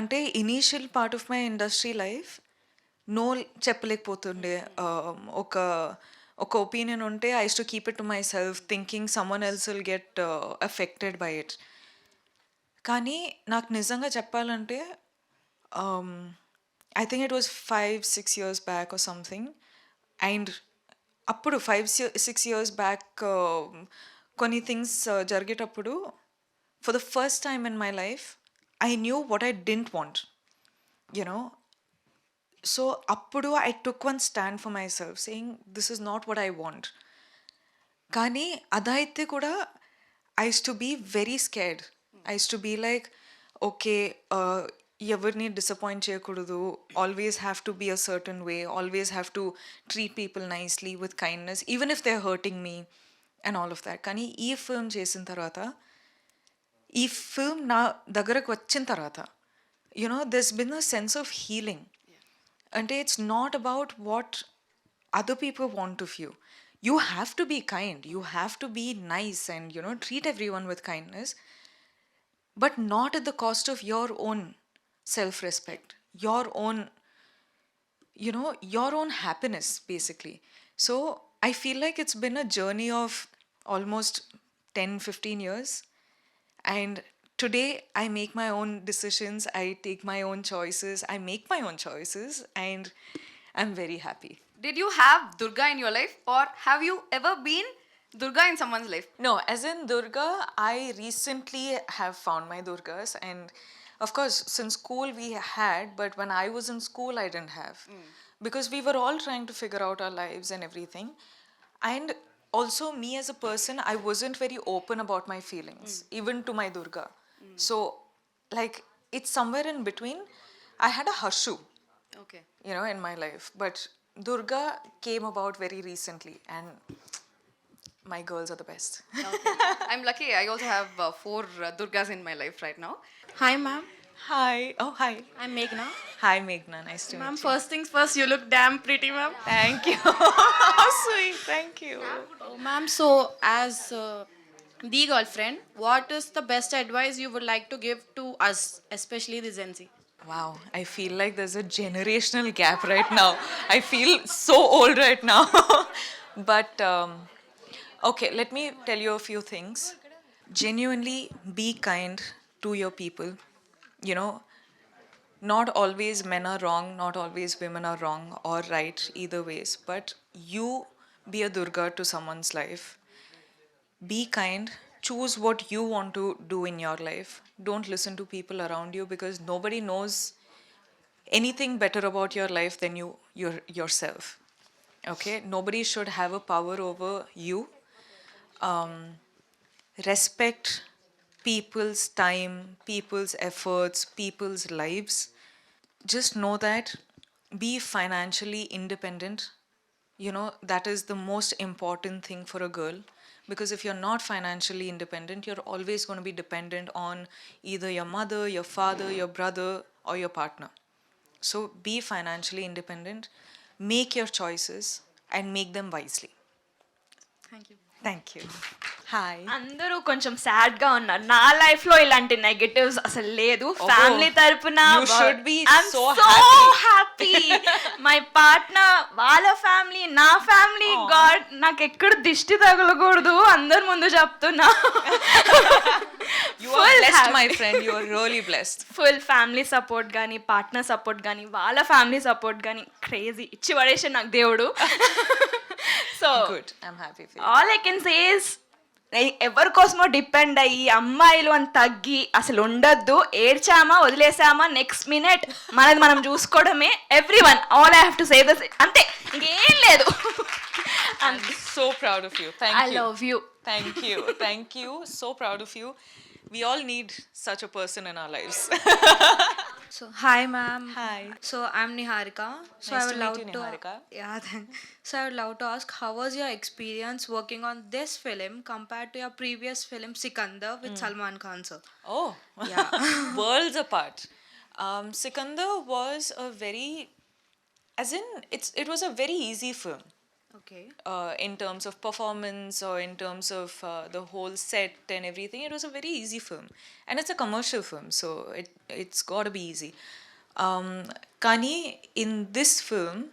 Speaker 1: అంటే initial part of my industry life no చెప్పలేకపోతుండే. ఒక ఒక ఒపీనియన్ ఉంటే I use to keep it to my self thinking someone else will get affected by it. కానీ నాకు నిజంగా చెప్పాలంటే I think it was 5-6 years back or something. And అప్పుడు 5-6 years back కొన్ని థింగ్స్ జరిగేటప్పుడు for the first time in my life I knew what I didn't want, you know. So అప్పుడు I took one stand for my self saying this is not what I want. కానీ అదైతే కూడా I use to be very scared. I use to be like okay, ఎవరిని disappoint చేయకూడదు, always have to be a certain way, always have to treat people nicely with kindness even if they are hurting me and all of that. కానీ ఈ film చేసిన తర్వాత, ఈ film నా దగ్గరకు వచ్చిన తర్వాత you know this been a sense of healing. అంటే it's not about what other people want of you. You have to be kind, you have to be nice and you know treat everyone with kindness, but not at the cost of your own self respect, your own, you know, your own happiness basically. So I feel like it's been a journey of almost 10-15 years, and today I make my own decisions, I take my own choices, I make my own choices, and I'm very happy.
Speaker 6: Did you have Durga in your life, or have you ever been Durga in someone's life?
Speaker 1: No, as in Durga, I recently have found my Durgas, and of course, since school we had, but when I was in school, I didn't have. Because we were all trying to figure out our lives and everything. And also, me as a person, I wasn't very open about my feelings, even to my Durga. So, like, it's somewhere in between. I had a Hashu,
Speaker 6: Okay.
Speaker 1: you know, in my life, but Durga came about very recently, and my girls are the best.
Speaker 6: Okay. I'm lucky. I also have 4 Durgas in my life right now.
Speaker 7: Hi, ma'am.
Speaker 1: Hi. Oh, hi.
Speaker 7: I'm Meghna.
Speaker 1: Hi, Meghna. Nice to
Speaker 7: Ma'am,
Speaker 1: meet you.
Speaker 7: first things first, you look damn pretty, ma'am.
Speaker 1: Thank you. How sweet. Thank you.
Speaker 7: Oh, ma'am, so as the girlfriend, what is the best advice you would like to give to us, especially the Gen Z?
Speaker 1: Wow, I feel like there's a generational gap right now. I feel so old right now. But, okay, let me tell you a few things. Genuinely be kind to your people. You know, not always men are wrong, not always women are wrong or right, either ways. But you be a Durga to someone's life. Be kind. Choose what you want to do in your life. Don't listen to people around you because nobody knows anything better about your life than yourself. Okay? Nobody should have a power over you. Respect people's time, people's efforts, people's lives. Just know that be financially independent. You know, that is the most important thing for a girl. Because if you're not financially independent, you're always going to be dependent on either your mother, your father, your brother, or your partner. So be financially independent, make your choices, and make them wisely.
Speaker 7: Thank you.
Speaker 1: Thank you. Hi.
Speaker 4: అందరూ కొంచెం sad గా ఉన్నారు. నా life లో ఇలాంటి negatives అసలు లేదు. Family తరపున
Speaker 1: You should be so
Speaker 4: happy. My partner, వాళ్ళ ఫ్యామిలీ, నా ఫ్యామిలీ, గాడ్ నాకు ఎక్కడ దిష్టి తగలకూడదు అందరి ముందు చెప్తున్నా.
Speaker 1: You are blessed, my friend. You are really blessed.
Speaker 4: Full family support కానీ, పార్ట్నర్ సపోర్ట్ కానీ, వాళ్ళ ఫ్యామిలీ సపోర్ట్ కానీ క్రేజీ ఇచ్చి పడేసాడు నాకు దేవుడు. So
Speaker 1: Good. I'm happy for you.
Speaker 4: All I can say is ఎవరి కోసమో డిపెండ్ అయ్యి అమ్మాయిలు అని తగ్గి అసలు ఉండొద్దు. ఏడ్చామా వదిలేసామా నెక్స్ట్ మినిట్ మనది మనం చూసుకోవడమే. Everyone, all I have to say this, అంతే, ఇంకేం లేదు.
Speaker 1: I'm so proud of you. Thank
Speaker 4: I
Speaker 1: you.
Speaker 4: love you.
Speaker 1: Thank you. Thank you. So proud of you. We all need such a person in our lives.
Speaker 2: So hi ma'am.
Speaker 1: Hi.
Speaker 2: So I'm Niharika. So
Speaker 1: Nice
Speaker 2: I would
Speaker 1: to meet
Speaker 2: love
Speaker 1: you, Niharika.
Speaker 2: yeah. So I would love to ask, how was your experience working on this film compared to your previous film Sikandar with Salman Khan sir?
Speaker 1: Oh,
Speaker 2: Yeah.
Speaker 1: worlds apart. Sikandar was a very, as in, it was a very easy film.
Speaker 2: Okay.
Speaker 1: In terms of performance or in terms of the whole set and everything, it was a very easy film, and it's a commercial film, so it's got to be easy. Kani, in this film,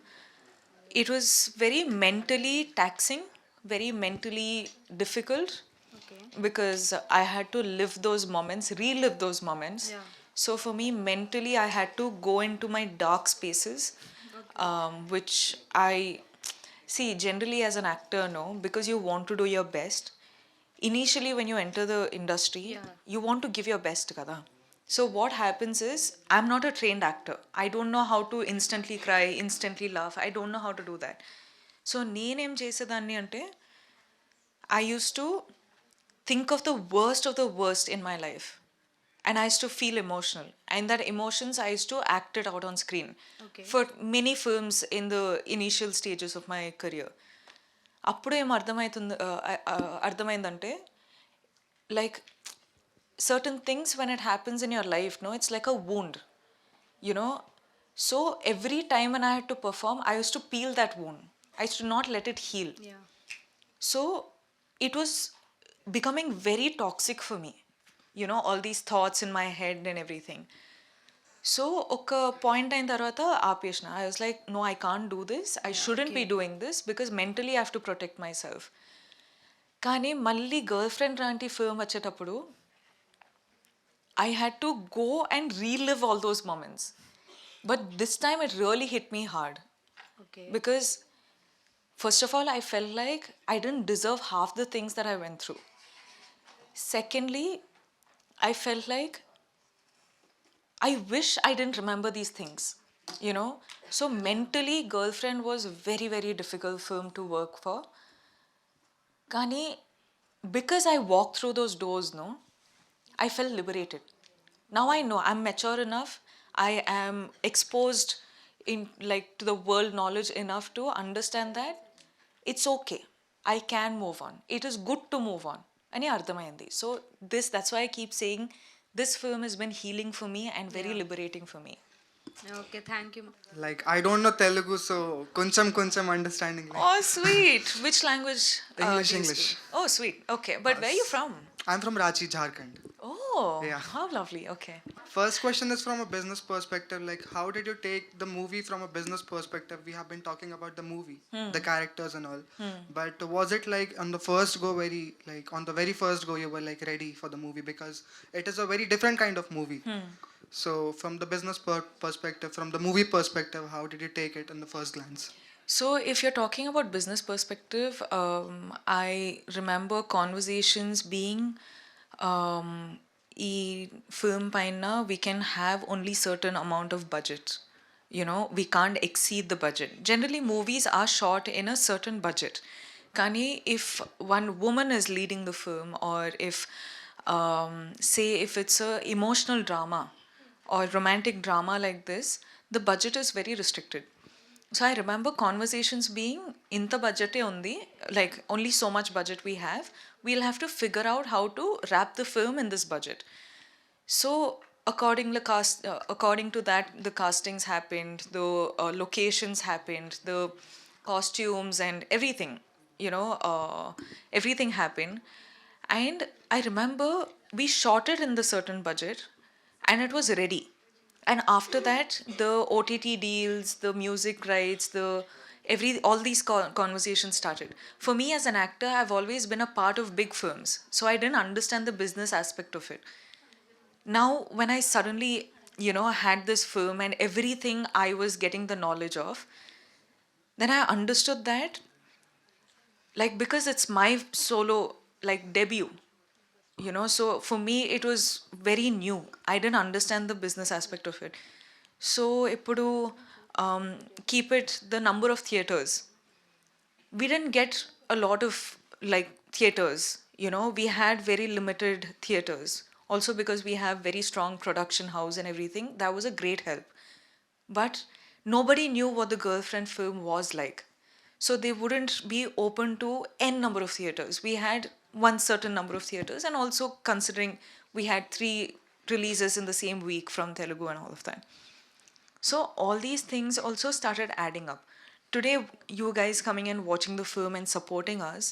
Speaker 1: it was very mentally taxing, very mentally difficult,
Speaker 2: Okay.
Speaker 1: because I had to live those moments, relive those moments.
Speaker 2: Yeah.
Speaker 1: So for me, mentally, I had to go into my dark spaces, which I see generally as an actor, no, because you want to do your best. Initially, when you enter the industry,
Speaker 2: Yeah.
Speaker 1: you want to give your best, kada. So what happens is, I'm not a trained actor. I don't know how to instantly cry, instantly laugh. I don't know how to do that. So నేనేం చేసేదాన్ని అంటే, I used to think of the worst in my life, and I used to feel emotional, and that emotions I used to act it out on screen.
Speaker 2: Okay.
Speaker 1: For many films in the initial stages of my career. అప్పుడు ఏం అర్థమైందంటే, like, certain things when it happens in your life, no, it's like a wound, you know. So every time when I had to perform, I used to peel that wound. I used to not let it heal.
Speaker 2: Yeah.
Speaker 1: So it was becoming very toxic for me, you know, all these thoughts in my head and everything. So ఒక point అయిన తర్వాత ఆపేసిన. I was like, no, I can't do this. I shouldn't be doing this because mentally I have to protect myself. కానీ మళ్ళీ girl friend లాంటి film వచ్చేటప్పుడు I had to go and relive all those moments. But this time it really hit me hard.
Speaker 2: Okay.
Speaker 1: Because first of all, I felt like I didn't deserve half the things that I went through. Secondly, I felt like I wish I didn't remember these things, you know. So mentally, Girlfriend was a very, very difficult film to work for. Kani, because I walked through those doors, no, I felt liberated. Now I know I'm mature enough. I am exposed in, like, to the world knowledge enough to understand that it's okay. I can move on. It is good to move on. Ani ardhamayindi. So that's why I keep saying this film has been healing for me and very liberating for me.
Speaker 2: Okay, thank you.
Speaker 8: Like I don't know Telugu, so koncham understanding. Like,
Speaker 1: Oh, sweet. Which language?
Speaker 8: English,
Speaker 1: do you
Speaker 8: English.
Speaker 1: speak? Oh, sweet. Okay. But where are you from?
Speaker 8: I'm from Ranchi, Jharkhand.
Speaker 1: Oh,
Speaker 8: Yeah.
Speaker 1: how lovely. Okay.
Speaker 8: First question is from a business perspective. Like, how did you take the movie from a business perspective? We have been talking about the movie, the characters and all. But was it like on the first go, on the very first go, you were like ready for the movie because it is a very different kind of movie. So, from the business perspective, from the movie perspective, how did you take it in the first glance?
Speaker 1: So, if you're talking about business perspective, I remember conversations being, e film paina, we can have only certain amount of budget. You know, we can't exceed the budget. Generally, movies are shot in a certain budget. Kani, if one woman is leading the film, or if, say, if it's a emotional drama or romantic drama like this, the budget is very restricted. So I remember conversations being, inta budget undi, like only so much budget we have. We'll have to figure out how to wrap the film in this budget. So according to that, the castings happened, the locations happened, the costumes and everything. You know, everything happened, and I remember we shot it in the certain budget, and it was ready. And after that, the OTT deals, the music rights, all these conversations started. For me as an actor, I've always been a part of big films, so I didn't understand the business aspect of it. Now when I suddenly, you know, had this film and everything I was getting the knowledge of, then I understood that, like, because it's my solo, like, debut, you know, so for me it was very new. I didn't understand the business aspect of it. So ippudu, keep it the number of theaters, we didn't get a lot of, like, theaters, you know. We had very limited theaters. Also because we have very strong production house and everything, that was a great help. But nobody knew what the girlfriend film was like. So they wouldn't be open to n number of theaters. We had one certain number of theaters, and also considering we had 3 releases in the same week from Telugu and all of that. So all these things also started adding up. Today, you guys coming and watching the film and supporting us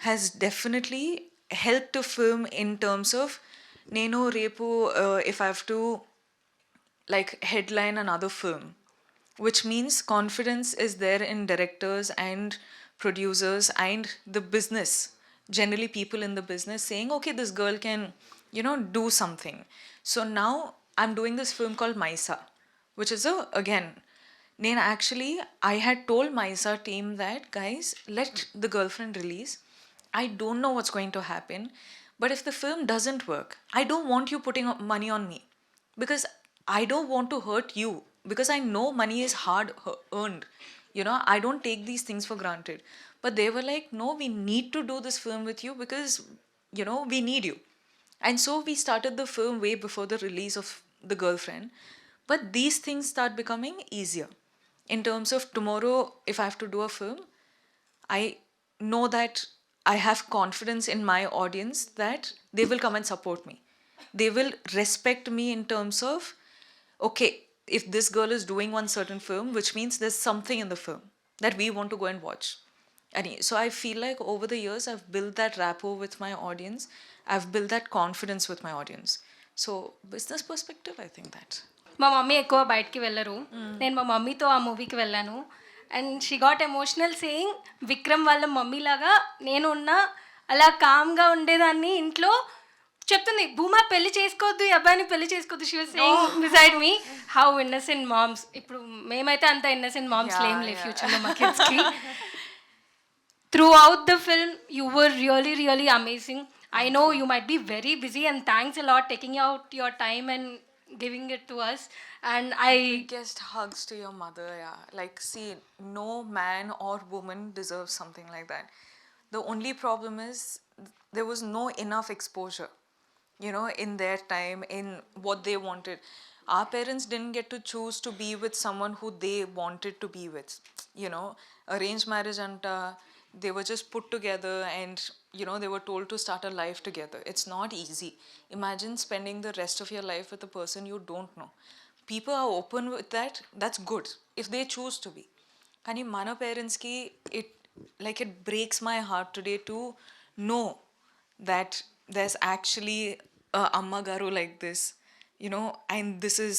Speaker 1: has definitely helped the film in terms of Neno Repu, if I have to like headline another film, which means confidence is there in directors and producers and the business, generally people in the business saying, okay, this girl can, do something. So now I'm doing this film called Maisa, which is again, I had told Maisa team that, guys, let the girlfriend release. I don't know what's going to happen, but if the film doesn't work, I don't want you putting money on me, because I don't want to hurt you, because I know money is hard earned. I don't take these things for granted. But they were like, no, we need to do this film with you because, we need you. And so we started the film way before the release of The Girlfriend. But these things start becoming easier. In terms of tomorrow, if I have to do a film, I know that I have confidence in my audience that they will come and support me. They will respect me in terms of, okay, if this girl is doing one certain film, which means there's something in the film that we want to go and watch. So I feel like over the years, I've built that rapport with my audience. I've built that confidence with my audience. So business perspective, I think that.
Speaker 9: మా mummy ఎక్కువ బయటికి వెళ్ళరు. నేను మా మమ్మీతో ఆ మూవీకి వెళ్ళాను. And she got emotional saying Vikram వాళ్ళ మమ్మీ లాగా నేను ఉన్నా, అలా కామ్గా ఉండేదాన్ని. ఇంట్లో చెప్తుంది, భూమా పెళ్లి చేసుకోవద్దు, ఈ అబ్బాయిని పెళ్లి చేసుకోవద్దు. She was saying beside me how innocent moms. ఇప్పుడు మేమైతే అంత ఇన్నసెంట్ మామ్స్ లేంలే ఫ్యూచర్లో మా కిడ్స్కి. Throughout the film you were really really amazing. I know you might be very busy, and thanks a lot taking out your time and giving it to us. And
Speaker 1: Biggest hugs to your mother, yeah. Like, see, no man or woman deserves something like that. The only problem is there was no enough exposure, in their time, in what they wanted. Our parents didn't get to choose to be with someone who they wanted to be with. Arranged marriage and they were just put together, and they were told to start a life together. It's not easy. Imagine spending the rest of your life with a person you don't know. People are open with that. That's good if they choose to be. Kani mana parents ki it breaks my heart today to know that there's actually a amma garu like this, and this is.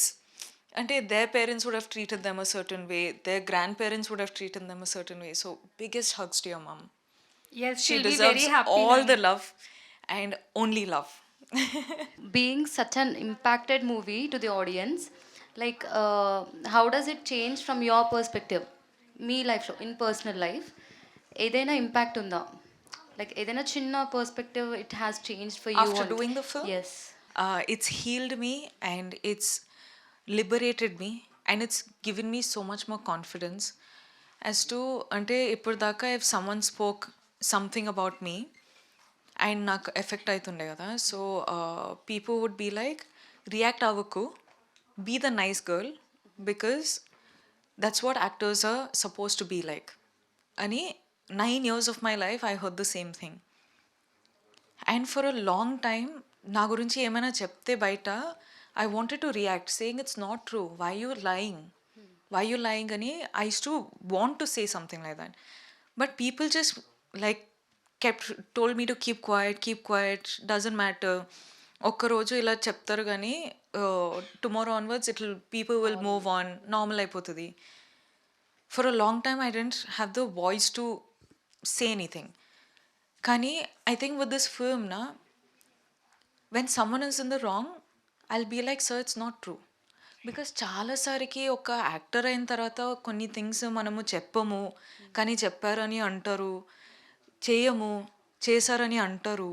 Speaker 1: And their parents would have treated them a certain way. Their grandparents would have treated them a certain way. So biggest hugs to your mom.
Speaker 9: yes,
Speaker 1: She
Speaker 9: she'll be
Speaker 1: deserves
Speaker 9: very happy
Speaker 1: all
Speaker 9: now.
Speaker 1: the love and only love.
Speaker 2: Being such an impacted movie to the audience, like how does it change from your perspective? Me life show in personal life ఏదైనా impact ఉందా? Like ఏదైనా చిన్న perspective it has changed for you
Speaker 1: After doing the film?
Speaker 2: Yes.
Speaker 1: It's healed me, and it's liberated me, and it's given me so much more confidence as to ante ippurdaka if someone spoke something about me and నాకు effect అవుతుండే కదా. So people would be like, react అవ్వకు, be the nice girl, because that's what actors are suppose to be like అని 9 years of my life I heard the same thing. And for a long time నా గురించి ఏమైనా చెప్తే బయట I wanted to react saying it's not true, why you lying అని I used to want to say something like that, but people just like told me to keep quiet, doesn't matter. ఒక్కరోజు ఇలా చెప్తారు కానీ tomorrow onwards people will move on, normal అయిపోతుంది. For a long time I didn't have the voice to say anything. కానీ I think with this film na, when someone is in the wrong, I'll be like, sir, it's not true. బికాస్ చాలాసారికి ఒక actor అయిన తర్వాత కొన్ని things మనము చెప్పము, కానీ చెప్పారని అంటారు, చేయము చేశారని అంటారు.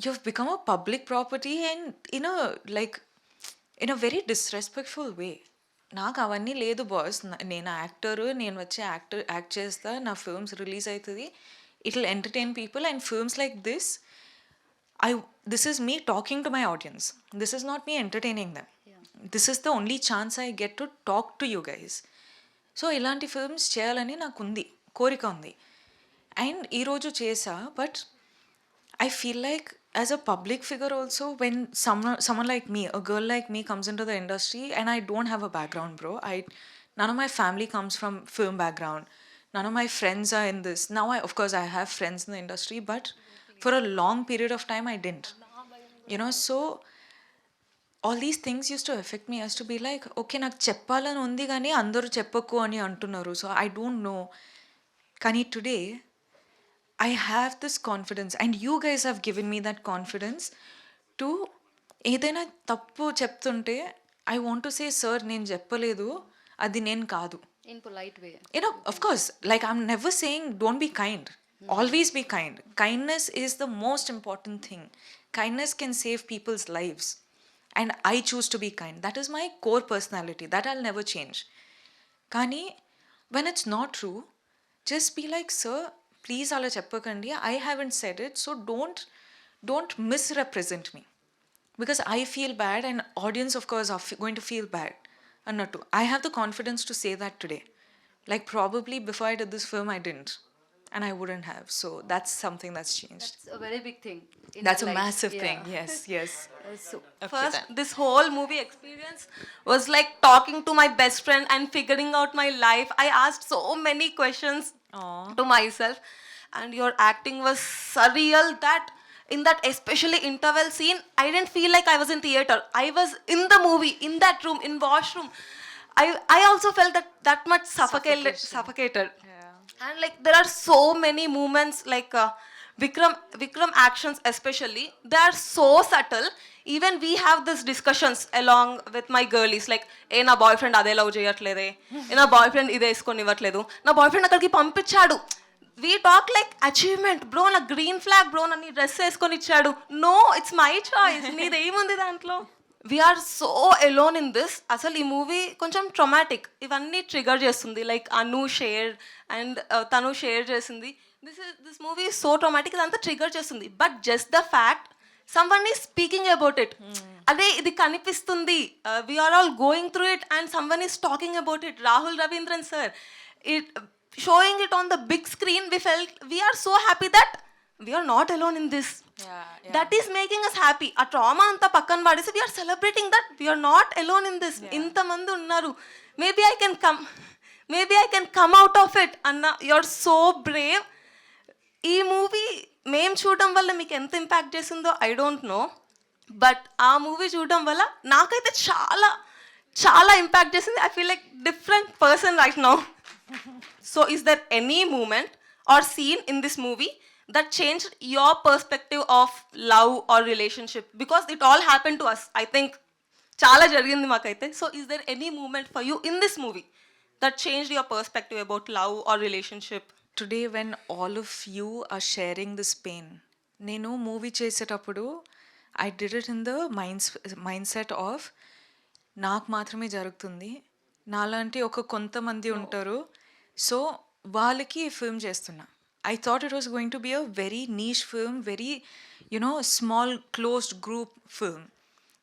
Speaker 1: You have become a public property and in a very disrespectful way. నాకు అవన్నీ లేదు బాస్. నేను యాక్టరు, నేను వచ్చి యాక్ట్ చేస్తా, నా ఫిల్మ్స్ రిలీజ్ అవుతుంది, it will entertain people. And films like this this is me talking to my audience. This is not me entertaining them. This is the only chance I get to talk to you guys. So ఇలాంటి films చేయాలని నాకు ఉంది, కోరిక ఉంది. And ఈరోజు చేసా. But I feel like as a public figure also, when someone like me, a girl like me comes into the industry, and I don't have a background, bro. None of my family comes from film background. None of my friends are in this. Now of course I have friends in the industry, but for a long period of time I didn't. So all these things used to affect me as to be like, okay, నాకు చెప్పాలని ఉంది కానీ అందరూ చెప్పకు అని అంటున్నారు. So I don't know. కానీ today I have this confidence, and you guys have given me that confidence to ఏదైనా తప్పు చెప్తుంటే I want to say, sir, నేను చెప్పలేదు, అది నేను కాదు.
Speaker 6: In polite way.
Speaker 1: Of course, like I'm never saying don't be kind. Always be kind. Kindness is the most important thing. Kindness can save people's lives. And I choose to be kind. That is my core personality. That I'll never change. Kani, when it's not true, just be like, sir, please ala cheppakandi. I haven't said it, so don't misrepresent me. Because I feel bad, and audience of course are going to feel bad. Annattu, I have the confidence to say that today. Like probably before I did this film I didn't, and I wouldn't have. So that's something that's changed.
Speaker 6: It's a very big thing.
Speaker 1: That's a massive thing. Yes.
Speaker 6: So
Speaker 9: First, this whole movie experience was like talking to my best friend and figuring out my life. I asked so many questions to myself, and your acting was surreal. That in that especially interval scene, I didn't feel like I was in theater. I was in the movie, in that room, in washroom. I also felt that much suffocated. And like there are so many moments like Vikram actions especially, they are so subtle. Even we have these discussions along with my girlies, like na boyfriend ade love cheyatlede, na boyfriend ide eskoni ivatledu, na boyfriend akadiki pampichadu. We talk like achievement, bro, na green flag, bro, na nee dress eskoni ichadu. No, it's my choice. Neede emundi dantlo. We are so alone in this. అసలు ఈ movie కొంచెం traumatic, ఇవన్నీ trigger చేస్తుంది. Like Anu share and తను share చేసింది. This movie so traumatic, ఇదంతా trigger చేస్తుంది. But just the fact someone is speaking about it, అదే ఇది కనిపిస్తుంది. We're all going through it and someone is talking about it. Rahul Ravindran sir showing it on the big screen, we are so happy that we are not alone in this. That is making us happy. A trauma anta pakkan vadesi, we are celebrating that we are not alone in this. Inta mandi unnaru, maybe I can come out of it. Anna, you're so brave. Ee movie mem chudam valla meeku enta impact chesundo I don't know, but aa movie chudam valla nakaithe చాలా impact chesindi. I feel like different person right now. So is there any moment or scene in this movie that changed your perspective of love or relationship? Because it all happened to us. I think chala jarigindi makaithe. So is there any moment for you in this movie that changed your perspective about love or relationship?
Speaker 1: Today when all of you are sharing this pain, నేను movie చేసేటప్పుడు I did it in the mindset of నాకు మాత్రమే జరుగుతుంది, నాలాంటి ఒక కొంతమంది ఉంటారు, so వాళ్ళకి ఈ ఫిల్మ్ చేస్తున్నా. I thought it was going to be a very niche film, very, small, closed group film.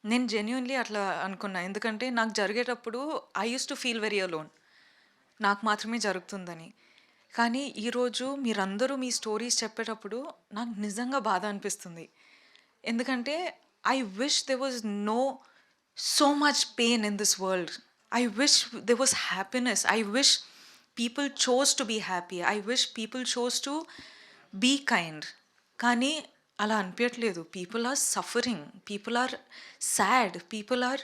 Speaker 1: నేను జెన్యున్లీ అట్లా అనుకున్నా. ఎందుకంటే నాకు జరిగేటప్పుడు I used to feel very alone. నాకు మాత్రమే జరుగుతుందని. కానీ ఈరోజు మీరందరూ మీ స్టోరీస్ చెప్పేటప్పుడు నాకు నిజంగా బాధ అనిపిస్తుంది. ఎందుకంటే I wish there was so much pain in this world. I wish there was happiness. I wish people chose to be happy. I wish people chose to be kind. కానీ అలా అనిపించట్లేదు. People are suffering. People are sad. People are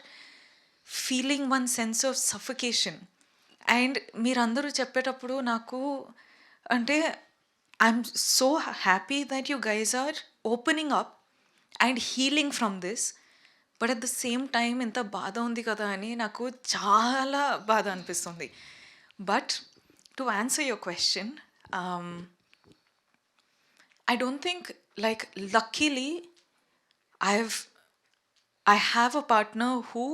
Speaker 1: feeling one sense of suffocation. And మీరందరూ చెప్పేటప్పుడు నాకు అంటే I'm so happy that you guys are opening up and healing from this. But at the same time ఇంత బాధ ఉంది కదా అని నాకు చాలా బాధ అనిపిస్తుంది. But to answer your question, I don't think, like, luckily I have a partner who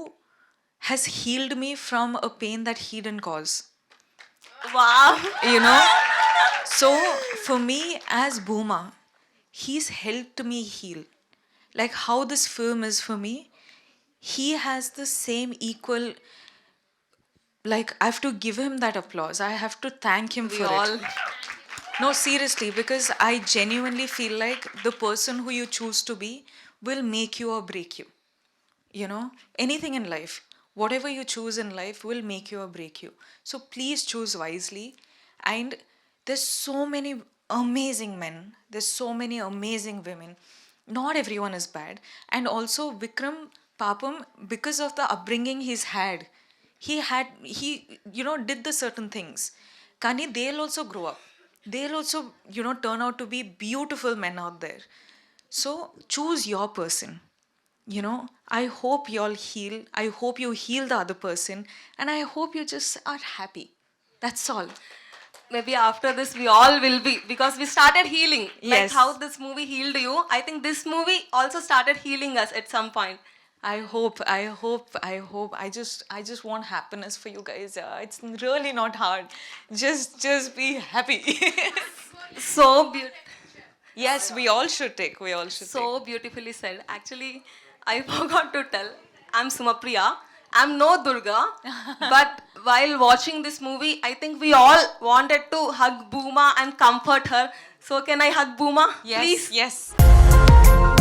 Speaker 1: has healed me from a pain that he didn't cause.
Speaker 9: Wow.
Speaker 1: So for me as Bhuma, he's helped me heal. like how this film is for me, he has the same equal, like I have to give him that applause. I have to thank him for it. No, seriously, because I genuinely feel like the person who you choose to be will make you or break you. You know, anything in life, whatever you choose in life will make you or break you. So please choose wisely. And there's so many amazing men, there's so many amazing women. Not everyone is bad. And also, Vikram Papam, because of the upbringing he did the certain things. Kani, they'll also grow up. They'll also, turn out to be beautiful men out there. So choose your person. I hope you all heal. I hope you heal the other person. And I hope you just are happy. That's all.
Speaker 9: Maybe after this we all will be, because we started healing. Like
Speaker 1: Yes.
Speaker 9: how this movie healed you, I think this movie also started healing us at some point.
Speaker 1: I hope. I just want happiness for you guys. It's really not hard. Just be happy.
Speaker 9: So beautiful.
Speaker 1: Yes, we all should take.
Speaker 9: So beautifully said. Actually, I forgot to tell. I'm Sumapriya. I'm no Durga. But while watching this movie, I think we all wanted to hug Booma and comfort her. So can I hug Booma?
Speaker 1: Yes,
Speaker 9: Please?
Speaker 1: yes.